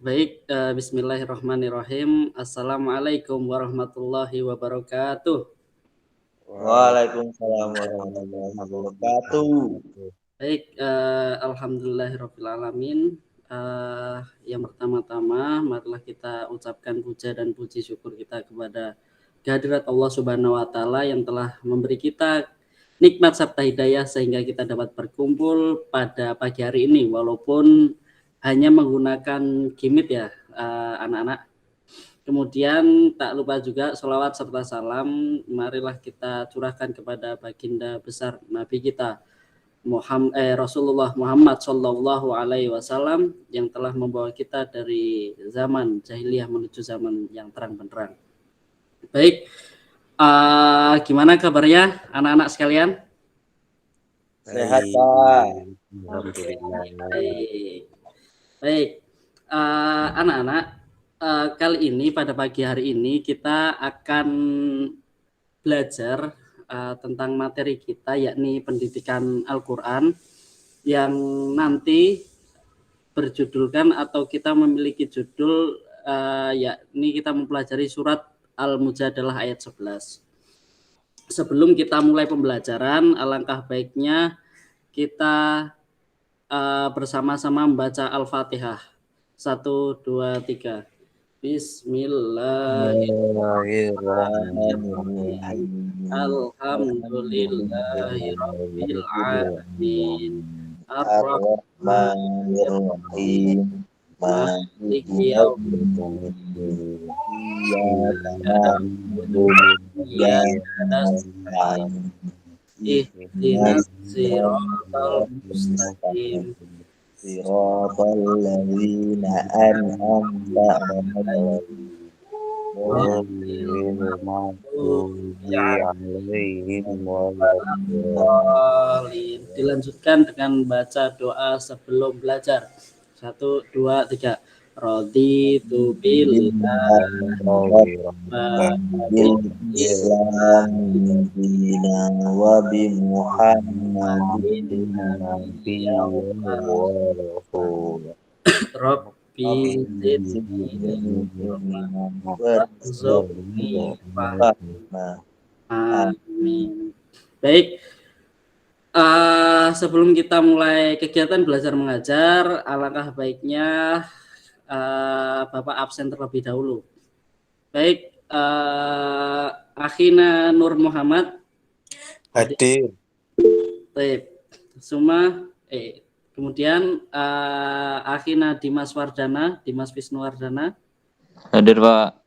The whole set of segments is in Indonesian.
Baik, bismillahirrahmanirrahim. Assalamualaikum warahmatullahi wabarakatuh. Waalaikumsalam warahmatullahi wabarakatuh. Baik, alhamdulillahirabbil alamin. Yang pertama-tama, marilah kita ucapkan puja dan puji syukur kita kepada kehadirat Allah Subhanahu wa taala yang telah memberi kita nikmat serta hidayah sehingga kita dapat berkumpul pada pagi hari ini walaupun hanya menggunakan gimit ya, anak-anak. Kemudian tak lupa juga sholawat serta salam marilah kita curahkan kepada baginda besar Nabi kita Rasulullah Muhammad Shallallahu Alaihi Wasallam yang telah membawa kita dari zaman jahiliyah menuju zaman yang terang benderang. Baik, gimana kabarnya anak-anak sekalian? Sehat, Pak. Baik. Anak-anak, kali ini pada pagi hari ini kita akan belajar tentang materi kita yakni pendidikan Al-Quran yang nanti berjudulkan atau kita memiliki judul yakni kita mempelajari surat Al-Mujadalah ayat 11. Sebelum kita mulai pembelajaran, alangkah baiknya kita bersama-sama membaca Al-Fatihah. 1, 2, 3. Bismillahirrahmanirrahim. Alhamdulillahirabbil alamin. Ar-Rahmanir-Rahim. Maliki yaumiddin. Iyyaka na'budu wa iyyaka nasta'in. Ihdinas siratal mustaqim. Siratal ladzina an'amta 'alaihim. Dilanjutkan dengan baca doa sebelum belajar. 1, 2, 3. Raditu billahi Islam dina wa bi Muhammadin nabiyyan wa rasul. Rabbi zidni warzuqni fahma. Amin. Baik. Sebelum kita mulai kegiatan belajar mengajar, alangkah baiknya Bapak absen terlebih dahulu. Baik, Akhina Nur Muhammad hadir. Baik, kemudian Akhina Dimas Wardana, Dimas Wisnuwardana hadir, Pak.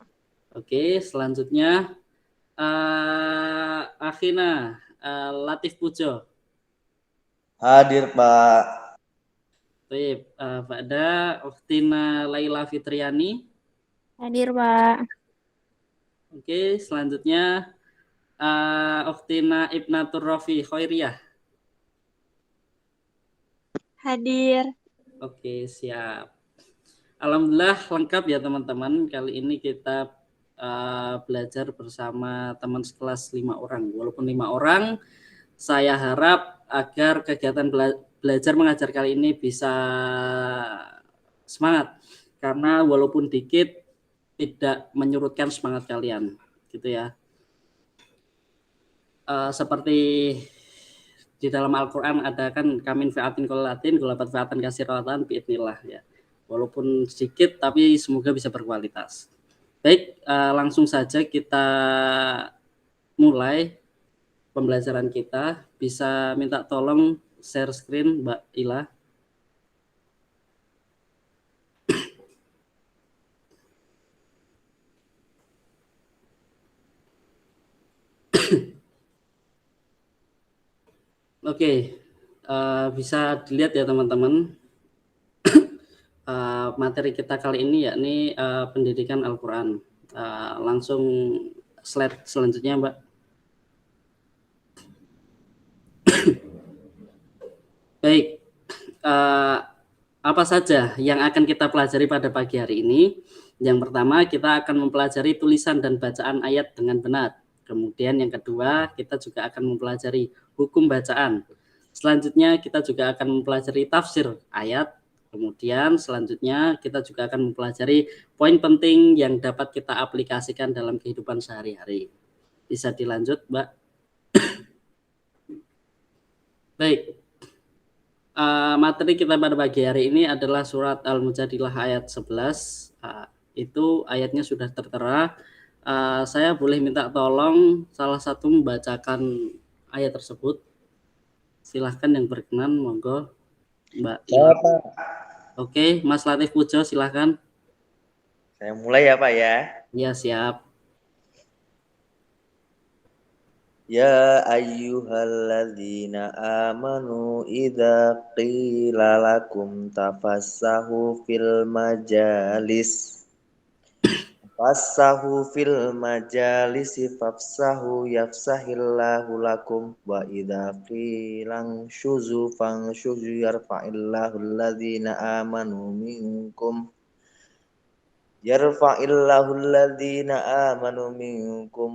Oke, selanjutnya Akhina Latif Pujo hadir, Pak. Baik, Ba'da Ukhtina Laila Fitriani hadir, Pak. Oke, selanjutnya Ukhtina Ibnatur Rafi Khairiyah hadir. Oke, siap. Alhamdulillah lengkap ya teman-teman. Kali ini kita belajar bersama teman sekelas 5 orang. Walaupun 5 orang, saya harap agar kegiatan belajar mengajar kali ini bisa semangat. Karena walaupun dikit, tidak menyurutkan semangat kalian. Gitu ya. Seperti di dalam Al-Quran ada kan kamin fi'atin qolatin gulabat fi'atan kasiratan bi'idnillah ya. Walaupun sedikit tapi semoga bisa berkualitas. Baik, langsung saja kita mulai pembelajaran kita. Bisa minta tolong share screen Mbak Ila. Oke, bisa dilihat ya teman-teman. Materi kita kali ini yakni pendidikan Al-Quran. Langsung slide selanjutnya, Mbak. Baik, apa saja yang akan kita pelajari pada pagi hari ini? Yang pertama, kita akan mempelajari tulisan dan bacaan ayat dengan benar. Kemudian yang kedua, kita juga akan mempelajari hukum bacaan. Selanjutnya, kita juga akan mempelajari tafsir ayat. Kemudian selanjutnya kita juga akan mempelajari poin penting yang dapat kita aplikasikan dalam kehidupan sehari-hari. Bisa dilanjut, Mbak? Baik. Materi kita pada pagi hari ini adalah surat Al-Mujadilah ayat 11. Itu ayatnya sudah tertera. Saya boleh minta tolong salah satu membacakan ayat tersebut. Silahkan yang berkenan, monggo. Mbak Ila. Oke, Mas Latif Pujo, silahkan. Saya mulai ya Pak ya. Ya, siap. Ya ayyuhalladzina amanu idza qila lakum tafassahu fil majalis fafsahu yafsahillahu lakum wa idza qilang syuzu fanshuzu yarfa'illahu alladzina amanu minkum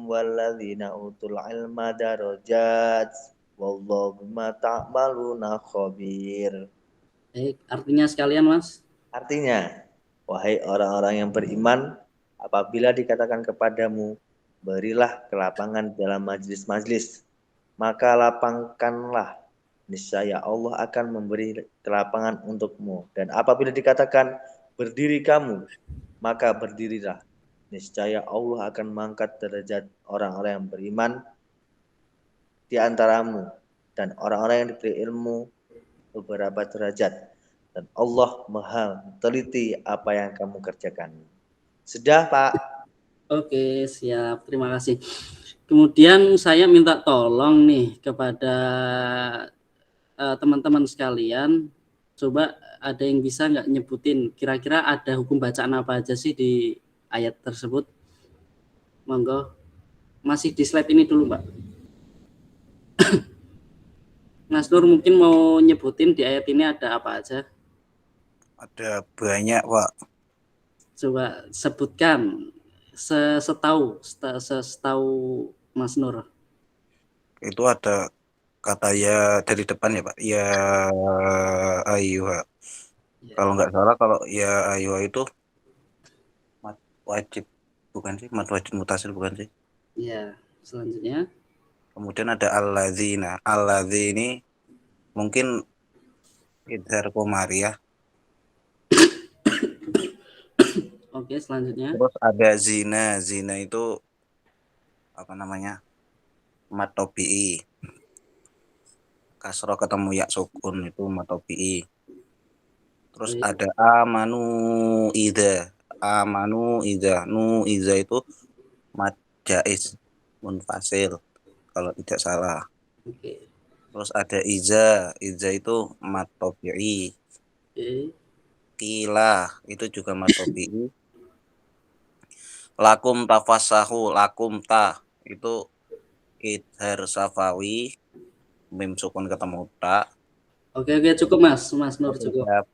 walladzina utul ilma darajat wallahu bima ta'maluna khabir. Baik, artinya sekalian, Mas. Artinya, wahai orang-orang yang beriman, apabila dikatakan kepadamu, berilah kelapangan dalam majlis-majlis, maka lapangkanlah, niscaya Allah akan memberi kelapangan untukmu. Dan apabila dikatakan, berdiri kamu, maka berdirilah, niscaya Allah akan mengangkat derajat orang-orang yang beriman di antaramu, dan orang-orang yang diberi ilmu beberapa derajat. Dan Allah Maha teliti apa yang kamu kerjakan. Sudah, Pak? Oke, siap. Terima kasih. Kemudian saya minta tolong nih kepada teman-teman sekalian. Coba ada yang bisa nggak nyebutin kira-kira ada hukum bacaan apa aja sih di ayat tersebut? Monggo. Masih di slide ini dulu, Mbak. Mas Nur mungkin mau nyebutin di ayat ini ada apa aja? Ada banyak, Pak. Coba sebutkan setahu Mas Nur. Itu ada kata ya dari depan ya, Pak. Ya ayyuha. Ya. Kalau nggak salah, kalau ya ayyuha itu mat wajib, bukan sih? Mat wajib mutasil, bukan sih? Iya, selanjutnya. Kemudian ada alladzina. Alladzi ini mungkin idhar komariah. Oke, selanjutnya. Terus ada zina. Zina itu apa namanya? Mat tobi'i. Kasroh ketemu ya sukun itu mat tobi'i. Terus ada amanu idza. Amanu idza. Nu idza itu mat jaiz munfasil kalau tidak salah. Oke. Terus ada iza. Iza itu mat tobi'i. Oke. Kila itu juga mat tobi'i. Lakum tafassahu, lakum ta itu idhar safawi, mim sukun ketemu ta. Oke, cukup Mas Nur. Oke, cukup. Siap.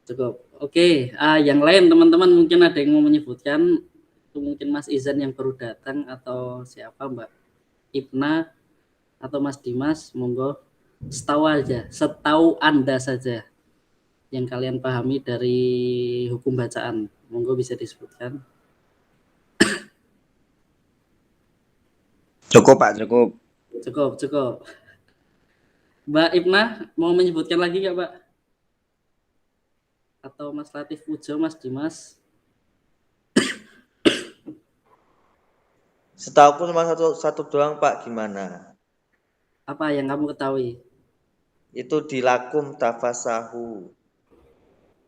Cukup. Oke, yang lain teman-teman mungkin ada yang mau menyebutkan, itu mungkin Mas Izan yang baru datang atau siapa, Mbak Ibna atau Mas Dimas, monggo setahu Anda saja yang kalian pahami dari hukum bacaan, monggo bisa disebutkan. Cukup, Pak, cukup. Cukup. Mbak Ibna mau menyebutkan lagi nggak, Mbak? Atau Mas Latif Pujo, Mas Dimas? Setahu pun cuma satu doang, Pak. Gimana? Apa yang kamu ketahui? Itu dilakum tafasahu.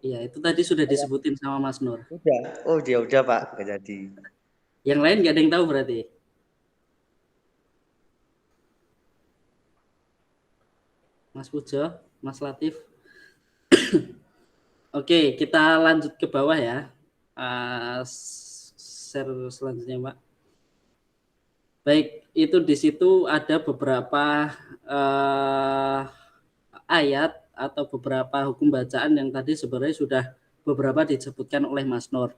Iya, itu tadi sudah disebutin sama Mas Nur. Udah. Oh, dia udah, Pak. Nggak jadi. Yang lain nggak ada yang tahu berarti? Mas Pujo, Mas Latif. Oke, kita lanjut ke bawah ya. Share selanjutnya, Mbak. Baik, itu di situ ada beberapa ayat atau beberapa hukum bacaan yang tadi sebenarnya sudah beberapa disebutkan oleh Mas Nur.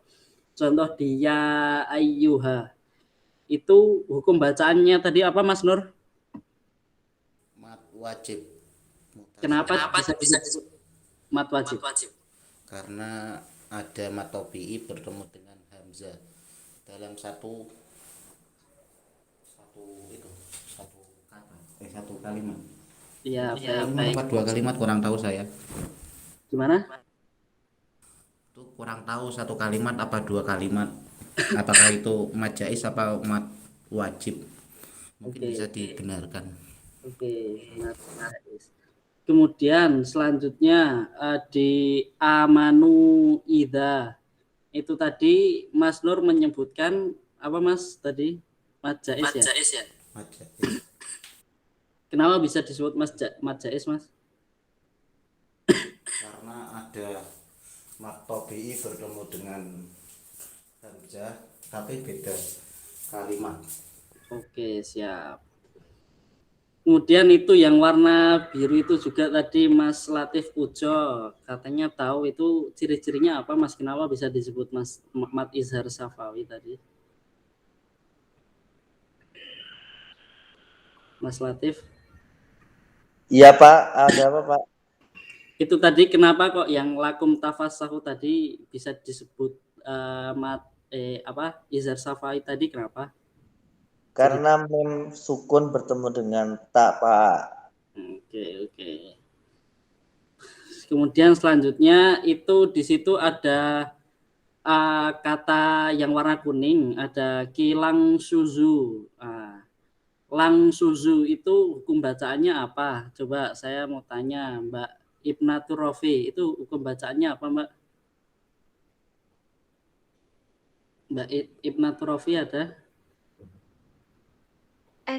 Contoh di ya ayyuha. Itu hukum bacaannya tadi apa, Mas Nur? Mat wajib. Kenapa bisa disebut mat wajib? karena ada Matopi'i bertemu dengan Hamzah dalam satu kalimat. Iya, Kalimat apa dua kalimat kurang tahu saya. Gimana? Itu kurang tahu satu kalimat apa dua kalimat. Apakah itu mad jaiz apa mad wajib? Mungkin bisa dibenarkan. Oke, mad jaiz. Kemudian selanjutnya di amanu idza. Itu tadi Mas Nur menyebutkan apa Mas tadi? Mad jaiz ya? Mad jaiz. Kenapa bisa disebut mad jaiz, Mas? Karena ada Matopi'i bertemu dengan Hamzah tapi beda kalimat. Oke, siap. Kemudian itu yang warna biru itu juga tadi Mas Latif Ujo katanya tahu itu ciri-cirinya apa Mas? Kenapa bisa disebut mad izhar safawi tadi? Mas Latif? Iya Pak, ada apa Pak? Itu tadi kenapa kok yang lakum tafassahu tadi bisa disebut izhar safawi tadi kenapa? Karena mim sukun bertemu dengan ta Pak. Oke. Kemudian selanjutnya itu di situ ada kata yang warna kuning, ada kilang suzu. Lang suzu itu hukum bacaannya apa? Coba saya mau tanya Mbak Ibnatur Rofi, itu hukum bacaannya apa Mbak? Mbak Ibnatur Rofi ada?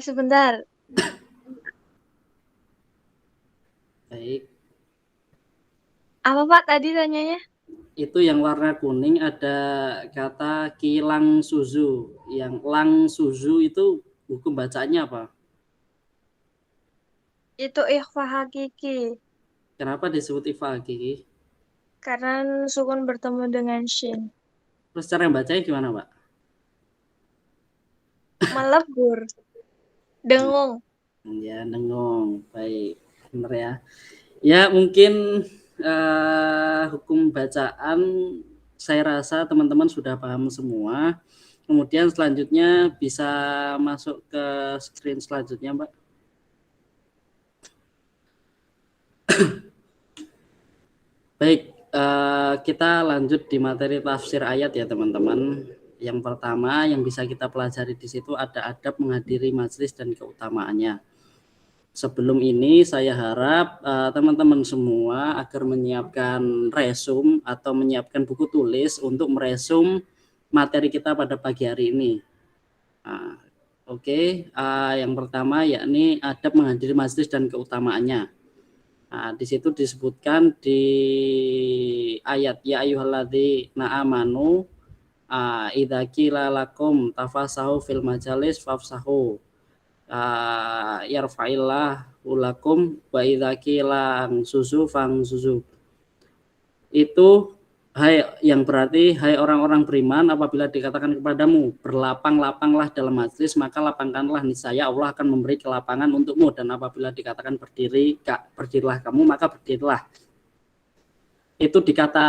Sebentar. Baik. Apa Pak tadi tanyanya? Itu yang warna kuning ada kata kilang suzu. Yang lang suzu itu hukum bacaannya apa? Itu ikhfa hakiki. Kenapa disebut ifa hakiki? Karena sukun bertemu dengan shin. Terus cara bacanya gimana, Pak? Melebur. Dengung. Ya, dengung. Baik, benar ya. Ya, mungkin hukum bacaan saya rasa teman-teman sudah paham semua. Kemudian selanjutnya bisa masuk ke screen selanjutnya, Mbak. Baik, kita lanjut di materi tafsir ayat ya teman-teman. Yang pertama yang bisa kita pelajari di situ ada adab menghadiri majelis dan keutamaannya. Sebelum ini saya harap teman-teman semua agar menyiapkan resum atau menyiapkan buku tulis untuk meresum materi kita pada pagi hari ini. Yang pertama yakni adab menghadiri majelis dan keutamaannya. Di situ disebutkan di ayat ya ayyuhalladzina amanu idza qila lakum tafasahu fil majalis fafsahu yarfa'illah ulakum wa idza qila suzu fang suzu. Itu yang berarti hai orang-orang beriman apabila dikatakan kepadamu berlapang-lapanglah dalam majlis maka lapangkanlah niscaya Allah akan memberi kelapangan untukmu, dan apabila dikatakan berdirilah kamu maka berdirilah. Itu di kata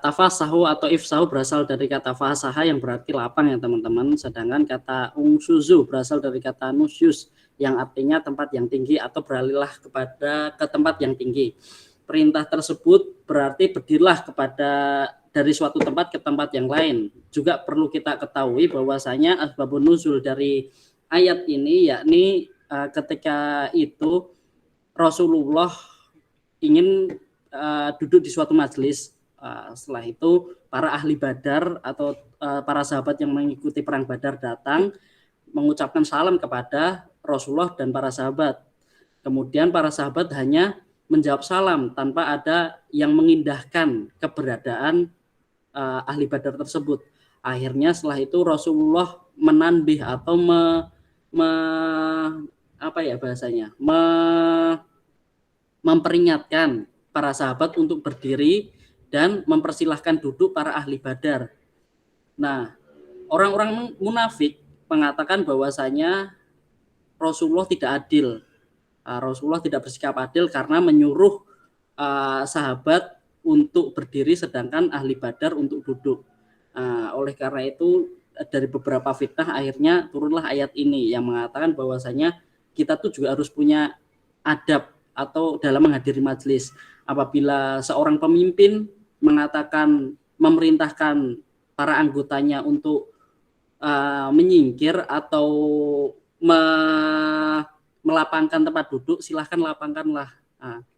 tafasahu atau ifsahu berasal dari kata fasaha yang berarti lapang ya teman-teman, sedangkan kata ungsuzu berasal dari kata nusyus yang artinya tempat yang tinggi atau beralihlah ke tempat yang tinggi. Perintah tersebut berarti berdirilah dari suatu tempat ke tempat yang lain. Juga perlu kita ketahui bahwasanya asbabun nuzul dari ayat ini yakni ketika itu Rasulullah ingin duduk di suatu majelis. Setelah itu para ahli Badar atau para sahabat yang mengikuti perang Badar datang mengucapkan salam kepada Rasulullah dan para sahabat. Kemudian para sahabat hanya menjawab salam tanpa ada yang mengindahkan keberadaan ahli Badar tersebut. Akhirnya setelah itu Rasulullah menanbih atau memperingatkan para sahabat untuk berdiri dan mempersilahkan duduk para ahli Badar. Nah, orang-orang munafik mengatakan bahwasanya Rasulullah tidak adil. Rasulullah tidak bersikap adil karena menyuruh sahabat untuk berdiri sedangkan ahli Badar untuk duduk. Oleh karena itu dari beberapa fitnah akhirnya turunlah ayat ini yang mengatakan bahwasanya kita tuh juga harus punya adab atau dalam menghadiri majelis. Apabila seorang pemimpin mengatakan memerintahkan para anggotanya untuk menyingkir atau melapangkan tempat duduk, silahkan lapangkanlah.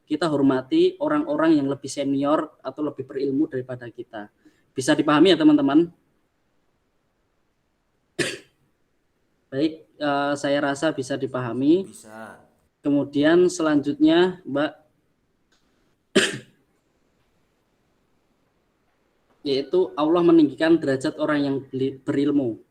Kita hormati orang-orang yang lebih senior atau lebih berilmu daripada kita. Bisa dipahami ya teman-teman? Baik, saya rasa bisa dipahami. Bisa. Kemudian selanjutnya, Mbak, yaitu Allah meninggikan derajat orang yang berilmu.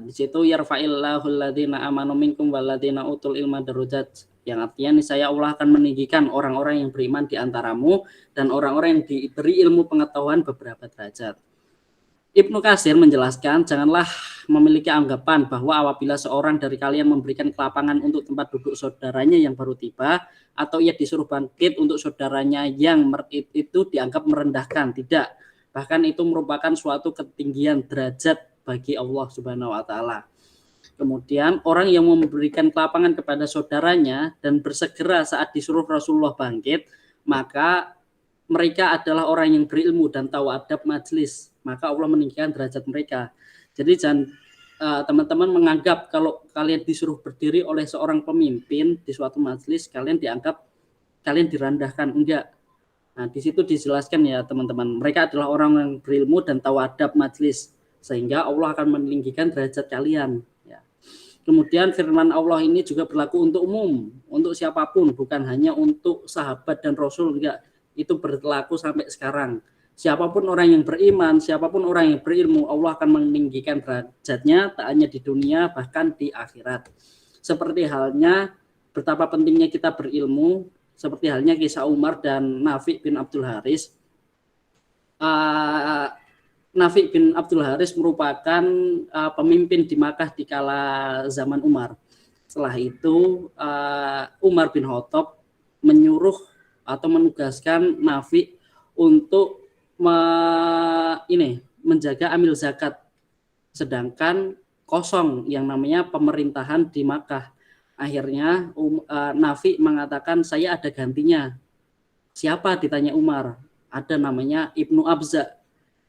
Di situ yarfa'illahu alladziina aamanu minkum walladziina utul ilma darajat, yang artinya niscaya Allah akan meninggikan orang-orang yang beriman di antaramu dan orang-orang yang diberi ilmu pengetahuan beberapa derajat. Ibnu Katsir menjelaskan, janganlah memiliki anggapan bahwa apabila seorang dari kalian memberikan kelapangan untuk tempat duduk saudaranya yang baru tiba, atau ia disuruh bangkit untuk saudaranya yang itu dianggap merendahkan. Tidak, bahkan itu merupakan suatu ketinggian derajat bagi Allah Subhanahu wa Ta'ala. Kemudian orang yang memberikan kelapangan kepada saudaranya dan bersegera saat disuruh Rasulullah bangkit, maka mereka adalah orang yang berilmu dan tahu adab majelis, maka Allah meninggikan derajat mereka. Jadi jangan teman-teman menganggap kalau kalian disuruh berdiri oleh seorang pemimpin di suatu majelis, kalian dianggap kalian direndahkan. Enggak. Nah, di situ dijelaskan ya teman-teman, mereka adalah orang yang berilmu dan tahu adab majelis, sehingga Allah akan meninggikan derajat kalian. Ya. Kemudian firman Allah ini juga berlaku untuk umum, untuk siapapun, bukan hanya untuk sahabat dan Rasul, enggak. Itu berlaku sampai sekarang. Siapapun orang yang beriman, siapapun orang yang berilmu, Allah akan meninggikan derajatnya, tak hanya di dunia, bahkan di akhirat. Seperti halnya betapa pentingnya kita berilmu, seperti halnya kisah Umar dan Nafi bin Abdul Haris. Nafi bin Abdul Haris merupakan pemimpin di Makkah di kala zaman Umar. Setelah itu Umar bin Khattab menyuruh atau menugaskan Nafi untuk menjaga amil zakat, sedangkan kosong yang namanya pemerintahan di Makkah. Akhirnya Nafi mengatakan, saya ada gantinya. Siapa? Ditanya Umar. Ada namanya Ibnu Abza.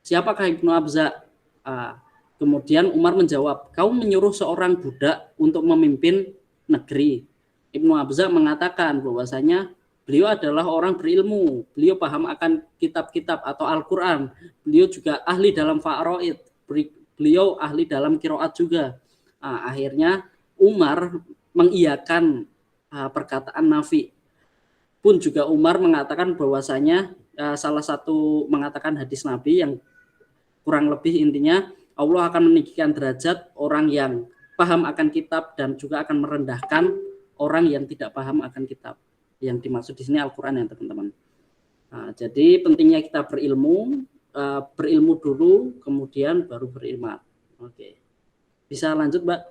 Siapakah Ibnu Abza? Kemudian Umar menjawab, kau menyuruh seorang budak untuk memimpin negeri. Ibnu Abza mengatakan bahwasanya beliau adalah orang berilmu, beliau paham akan kitab-kitab atau Al-Quran, beliau juga ahli dalam fa'araid, beliau ahli dalam qiraat juga. Akhirnya Umar mengiyakan perkataan Nafi. Pun juga Umar mengatakan bahwasanya salah satu mengatakan hadis Nabi yang kurang lebih intinya, Allah akan meninggikan derajat orang yang paham akan kitab dan juga akan merendahkan orang yang tidak paham akan kitab. Yang dimaksud di sini Al-Quran ya teman-teman. Jadi pentingnya kita berilmu dulu, kemudian baru berilmu. Oke, bisa lanjut Mbak?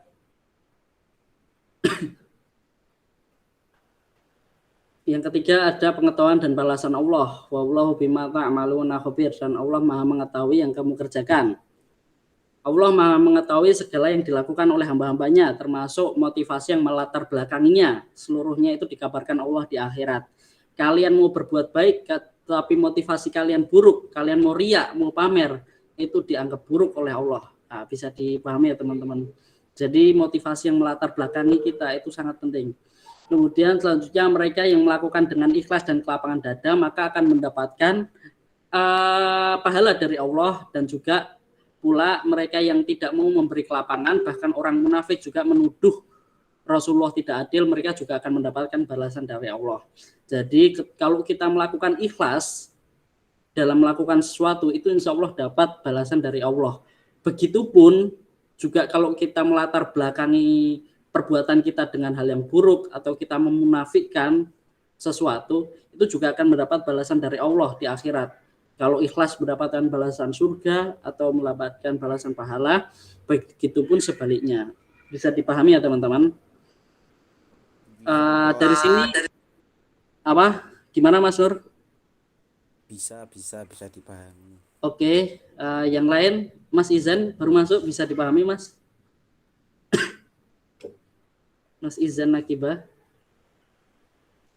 Yang ketiga ada pengetahuan dan balasan Allah. Wallahu bima ta'maluna khabir, dan Allah Maha mengetahui yang kamu kerjakan. Allah Maha mengetahui segala yang dilakukan oleh hamba-hambanya, termasuk motivasi yang melatar belakanginya. Seluruhnya itu dikabarkan Allah di akhirat. Kalian mau berbuat baik, tapi motivasi kalian buruk, kalian mau riya, mau pamer, itu dianggap buruk oleh Allah. Bisa dipahami ya teman-teman. Jadi motivasi yang melatar belakangi kita itu sangat penting. Kemudian selanjutnya mereka yang melakukan dengan ikhlas dan kelapangan dada, maka akan mendapatkan pahala dari Allah. Dan juga pula mereka yang tidak mau memberi kelapangan, bahkan orang munafik juga menuduh Rasulullah tidak adil, mereka juga akan mendapatkan balasan dari Allah. Jadi kalau kita melakukan ikhlas dalam melakukan sesuatu, itu insya Allah dapat balasan dari Allah. Begitupun juga kalau kita melatar belakangi perbuatan kita dengan hal yang buruk atau kita memunafikkan sesuatu, itu juga akan mendapat balasan dari Allah di akhirat. Kalau ikhlas mendapatkan balasan surga atau mendapatkan balasan pahala, begitupun sebaliknya. Bisa dipahami ya teman-teman? Dari sini apa? Gimana Mas Nur? bisa dipahami. Oke, yang lain Mas Izan baru masuk, bisa dipahami Mas? Mas Izan Nakibah.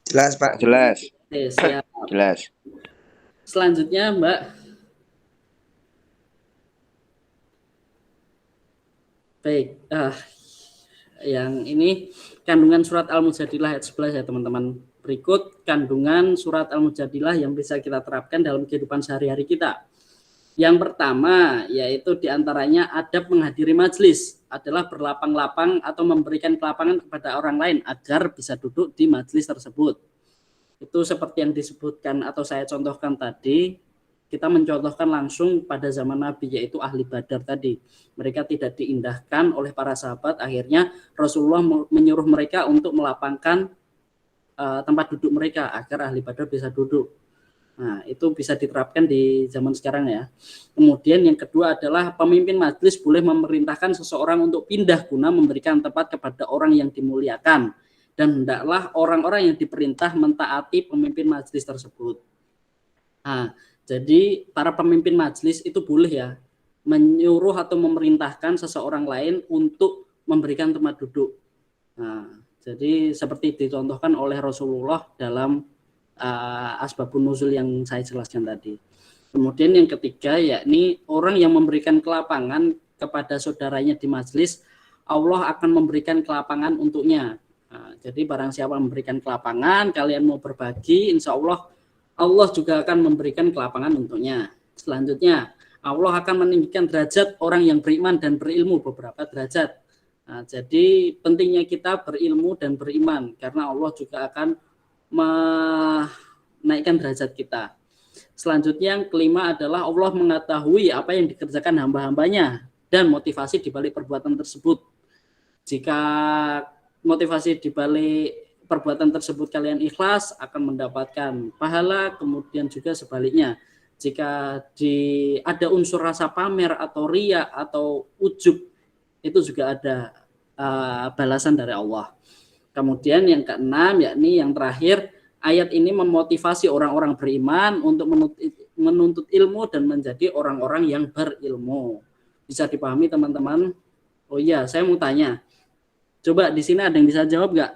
Jelas, Pak, jelas. Oke, siap. Jelas. Selanjutnya Mbak. Baik, yang ini kandungan surat Al-Mujadilah ayat 11 ya teman-teman. Berikut kandungan surat Al-Mujadilah yang bisa kita terapkan dalam kehidupan sehari-hari kita. Yang pertama yaitu diantaranya adab menghadiri majelis adalah berlapang-lapang atau memberikan kelapangan kepada orang lain agar bisa duduk di majelis tersebut. Itu seperti yang disebutkan atau saya contohkan tadi, kita mencontohkan langsung pada zaman Nabi yaitu ahli Badar tadi. Mereka tidak diindahkan oleh para sahabat, akhirnya Rasulullah menyuruh mereka untuk melapangkan tempat duduk mereka agar ahli Badar bisa duduk. Nah, itu bisa diterapkan di zaman sekarang ya. Kemudian yang kedua adalah pemimpin majelis boleh memerintahkan seseorang untuk pindah guna memberikan tempat kepada orang yang dimuliakan, dan hendaklah orang-orang yang diperintah mentaati pemimpin majelis tersebut. Nah, jadi para pemimpin majelis itu boleh ya menyuruh atau memerintahkan seseorang lain untuk memberikan tempat duduk. Nah, jadi seperti dicontohkan oleh Rasulullah dalam asbabun nuzul yang saya jelaskan tadi. Kemudian yang ketiga yakni orang yang memberikan kelapangan kepada saudaranya di majelis, Allah akan memberikan kelapangan untuknya. Nah, jadi barang siapa memberikan kelapangan, kalian mau berbagi, insya Allah Allah juga akan memberikan kelapangan untuknya. Selanjutnya, Allah akan meninggikan derajat orang yang beriman dan berilmu beberapa derajat. Nah, jadi pentingnya kita berilmu dan beriman karena Allah juga akan menaikkan derajat kita. Selanjutnya yang kelima adalah Allah mengetahui apa yang dikerjakan hamba-hambanya dan motivasi di balik perbuatan tersebut. Jika motivasi di balik perbuatan tersebut kalian ikhlas, akan mendapatkan pahala. Kemudian juga sebaliknya, jika ada unsur rasa pamer atau riya atau ujub, itu juga ada balasan dari Allah. Kemudian yang keenam, yakni yang terakhir, ayat ini memotivasi orang-orang beriman untuk menuntut ilmu dan menjadi orang-orang yang berilmu. Bisa dipahami teman-teman? Oh iya, saya mau tanya. Coba di sini ada yang bisa jawab nggak?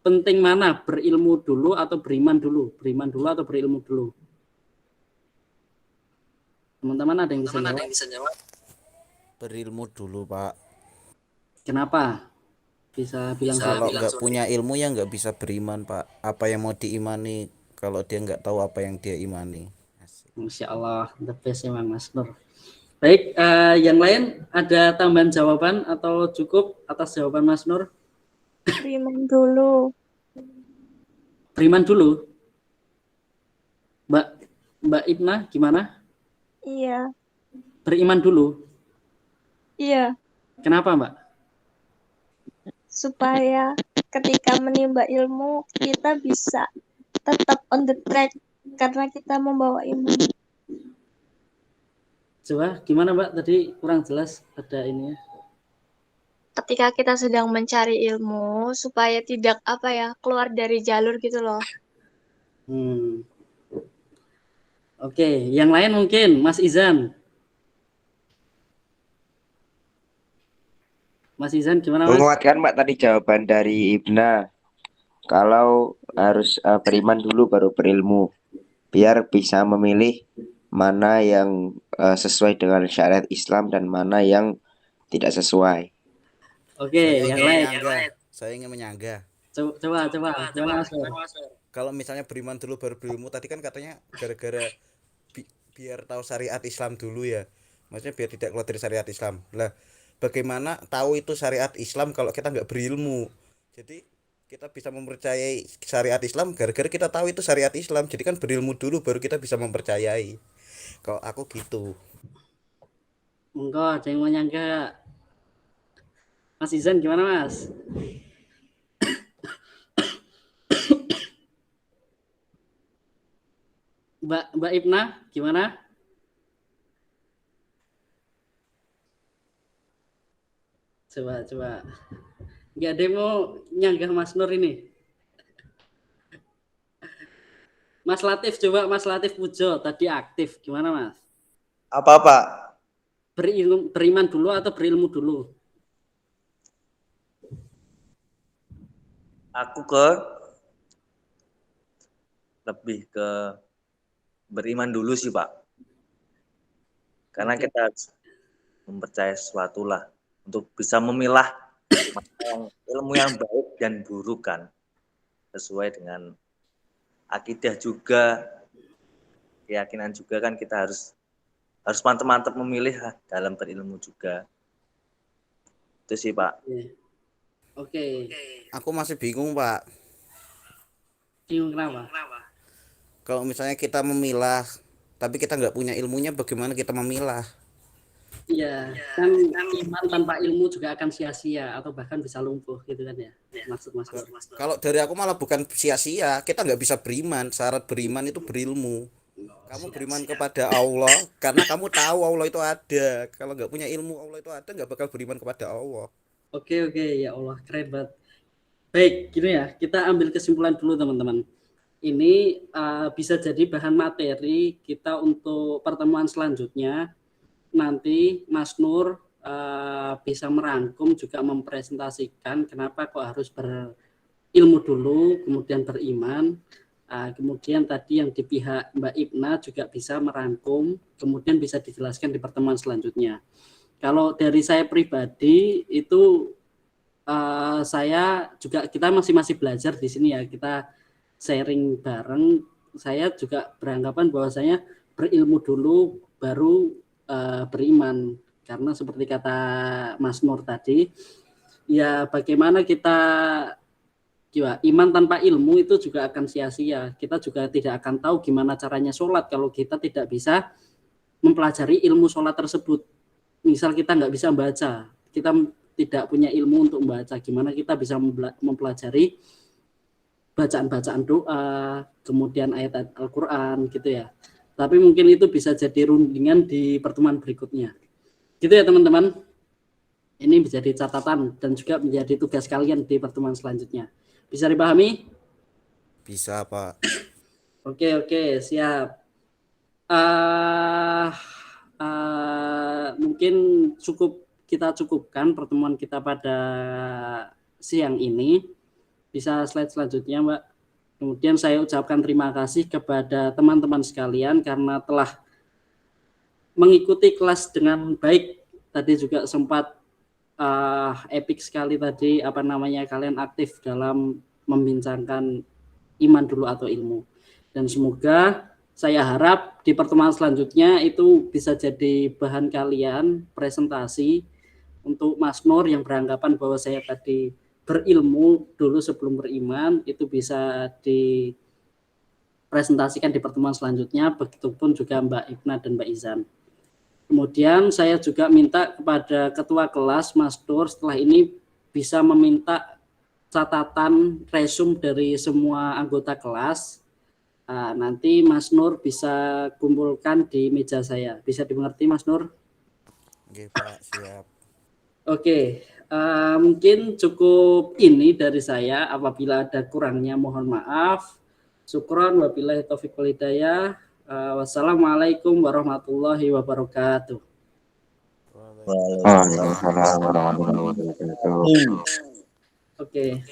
Penting mana, berilmu dulu atau beriman dulu? Beriman dulu atau berilmu dulu? Teman-teman ada yang bisa jawab? Berilmu dulu, Pak. Kenapa? Bisa bilang kalau nggak punya ilmu ya nggak bisa beriman, Pak. Apa yang mau diimani kalau dia nggak tahu apa yang dia imani? Masya Allah, the best emang Mas Nur. Baik, yang lain ada tambahan jawaban atau cukup atas jawaban Mas Nur? Beriman dulu. Beriman dulu. Mbak Ibna gimana? Iya. Beriman dulu. Iya. Kenapa, Mbak? Supaya ketika menimba ilmu kita bisa tetap on the track karena kita membawa ilmu. Coba gimana, Mbak? Tadi kurang jelas ada ini. Ketika kita sedang mencari ilmu supaya tidak keluar dari jalur gitu loh. Oke, yang lain mungkin Mas Izan. Mas Izan gimana, Mas? Menguatkan Mbak tadi jawaban dari Ibna. Kalau harus beriman dulu baru berilmu. Biar bisa memilih mana yang sesuai dengan syariat Islam dan mana yang tidak sesuai. Oke, yang lain. Saya ingin menyanggah. Coba, Mas. Kalau misalnya beriman dulu baru berilmu, tadi kan katanya gara-gara biar tahu syariat Islam dulu ya. Maksudnya biar tidak keluar dari syariat Islam. Lah, bagaimana tahu itu syariat Islam kalau kita nggak berilmu? Jadi kita bisa mempercayai syariat Islam gara-gara kita tahu itu syariat Islam. Jadi kan berilmu dulu baru kita bisa mempercayai. Kalau aku gitu. Enggak, ada yang mau nyangka. Mas Izan gimana, Mas? Mbak Ibna gimana? Coba. Nggak ada yang mau nyanggah Mas Nur ini. Mas Latif, coba Mas Latif Pujo tadi aktif. Gimana Mas? Apa Pak? Beriman dulu atau berilmu dulu? Aku lebih ke beriman dulu sih Pak. Karena Oke. kita harus mempercayai sesuatu lah untuk bisa memilah ilmu yang baik dan buruk kan, sesuai dengan akidah juga, keyakinan juga kan, kita harus mantap-mantap memilih lah dalam berilmu juga. Itu sih Pak. Oke. Aku masih bingung, Pak. Bingung kenapa? Kalau misalnya kita memilah, tapi kita nggak punya ilmunya, bagaimana kita memilah? Iya, kan iman tanpa ilmu juga akan sia-sia atau bahkan bisa lumpuh gitu kan ya. Maksud Mas Nur. Kalau dari aku malah bukan sia-sia, kita nggak bisa beriman. Syarat beriman itu berilmu. Kamu beriman kepada Allah karena kamu tahu Allah itu ada. Kalau nggak punya ilmu Allah itu ada, nggak bakal beriman kepada Allah. Oke, ya Allah, keren banget. Baik, gini ya, kita ambil kesimpulan dulu teman-teman. Ini bisa jadi bahan materi kita untuk pertemuan selanjutnya. Nanti Mas Nur bisa merangkum juga mempresentasikan kenapa kok harus berilmu dulu, kemudian beriman. Kemudian tadi yang di pihak Mbak Ibna juga bisa merangkum, kemudian bisa dijelaskan di pertemuan selanjutnya. Kalau dari saya pribadi itu saya juga, kita masih belajar di sini ya, kita sharing bareng. Saya juga beranggapan bahwasanya berilmu dulu baru beriman, karena seperti kata Mas Nur tadi, ya bagaimana kita iman tanpa ilmu itu juga akan sia-sia. Kita juga tidak akan tahu gimana caranya sholat kalau kita tidak bisa mempelajari ilmu sholat tersebut. Misal kita nggak bisa membaca, kita tidak punya ilmu untuk membaca, gimana kita bisa mempelajari bacaan-bacaan doa, kemudian ayat-ayat Al-Quran gitu ya. Tapi mungkin itu bisa jadi rundingan di pertemuan berikutnya. Gitu ya teman-teman. Ini menjadi catatan dan juga menjadi tugas kalian di pertemuan selanjutnya. Bisa dipahami? Bisa, Pak. Oke, siap. Mungkin kita cukupkan pertemuan kita pada siang ini. Bisa slide selanjutnya, Mbak. Kemudian saya ucapkan terima kasih kepada teman-teman sekalian karena telah mengikuti kelas dengan baik. Tadi juga sempat epic sekali tadi kalian aktif dalam membincangkan iman dulu atau ilmu. Dan semoga saya harap di pertemuan selanjutnya itu bisa jadi bahan kalian presentasi untuk Mas Nur yang beranggapan bahwa saya tadi berilmu dulu sebelum beriman, itu bisa dipresentasikan di pertemuan selanjutnya, begitupun juga Mbak Ibna dan Mbak Izan. Kemudian saya juga minta kepada ketua kelas Mas Nur setelah ini bisa meminta catatan resume dari semua anggota kelas. Nanti Mas Nur bisa kumpulkan di meja saya. Bisa dimengerti Mas Nur? Oke, Pak, siap. Oke, mungkin cukup ini dari saya. Apabila ada kurangnya mohon maaf. Syukron wabillahi taufiq wal hidayah. Wassalamualaikum warahmatullahi wabarakatuh. Waalaikumsalam warahmatullahi wabarakatuh. Oke.